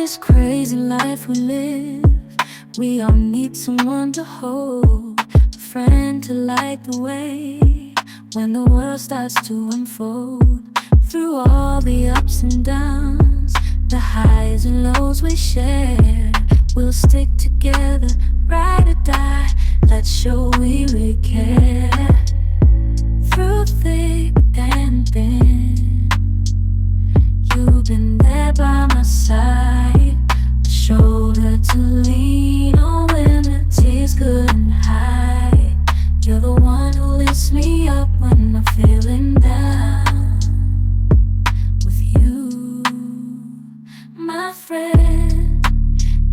this crazy life we live, we all need someone to hold, a friend to light the way when the world starts to unfold. Through all the ups and downs, the highs and lows we share, we'll stick together, ride or die. Let's show we really care. Through thick and thin, you've been there by my side, a shoulder to lean on when the tears couldn't hide. You're the one who lifts me up when I'm feeling down. With you, my friend,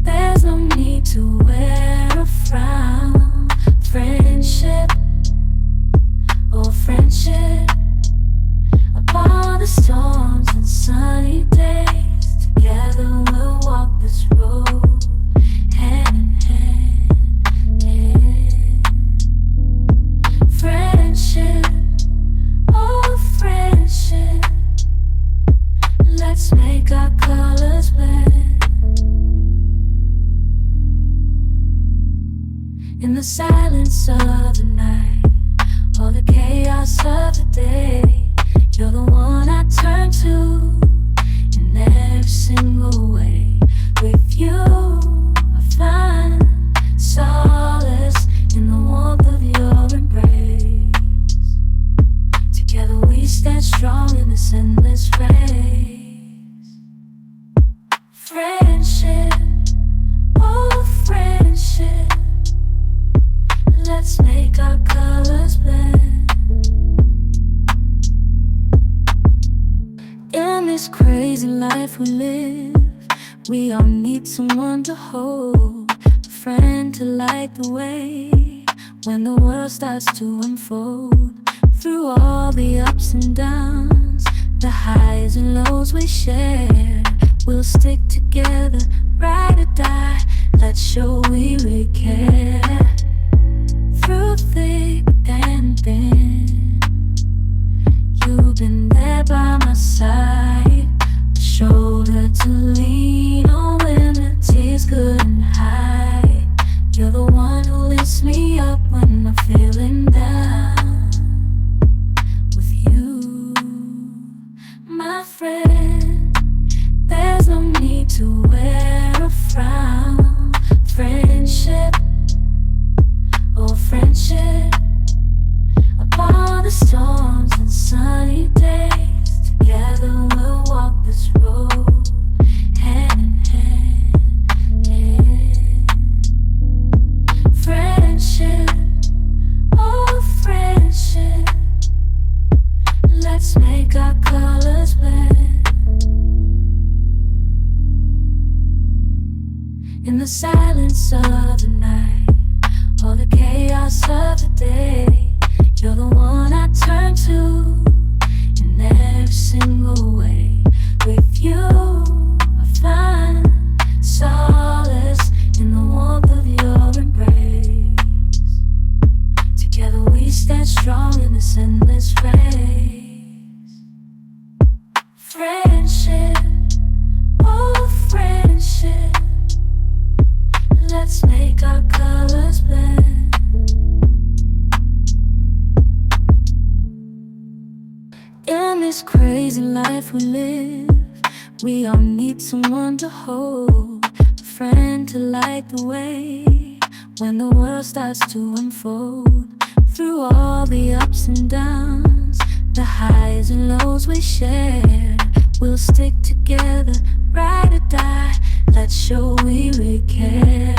there's no need to wear a frown. Friendship, oh friendship, upon the storms and sunny days, together we'll walk this road, hand in hand, yeah. Friendship, oh friendship, let's make our colors blend. In the silence of the night, or the chaos of the day, you're the one I turn to in every single way. With you, I find solace in the warmth of your embrace. Together we stand strong in this endless race. Friendship, oh friendship, let's make our colors blend. In this crazy life we live, we all need someone to hold, a friend to light the way when the world starts to unfold. Through all the ups and downs, the highs and lows we share, we'll stick together, ride or die. Let's show we really care. Through thick and thin, you've been there by my side, a shoulder to lean on when the tears couldn't hide. You're the one who lifts me up when I'm feeling down. With you, my friend, there's no need to wear a frown. Friendship, oh friendship, upon the storms and sunny days, together we'll walk this road, hand in hand, yeah. Friendship, oh friendship, let's make our colors blend. In the silence of the night, or the chaos of the day, you're the one I turn to in every single way. With you, I find solace in the warmth of your embrace. Together we stand strong in this endless race. Friendship, oh friendship, let's make our colors blend. In this crazy life we live, we all need someone to hold, a friend to light the way when the world starts to unfold. Through all the ups and downs, the highs and lows we share, we'll stick together, ride or die. Let's show we really care.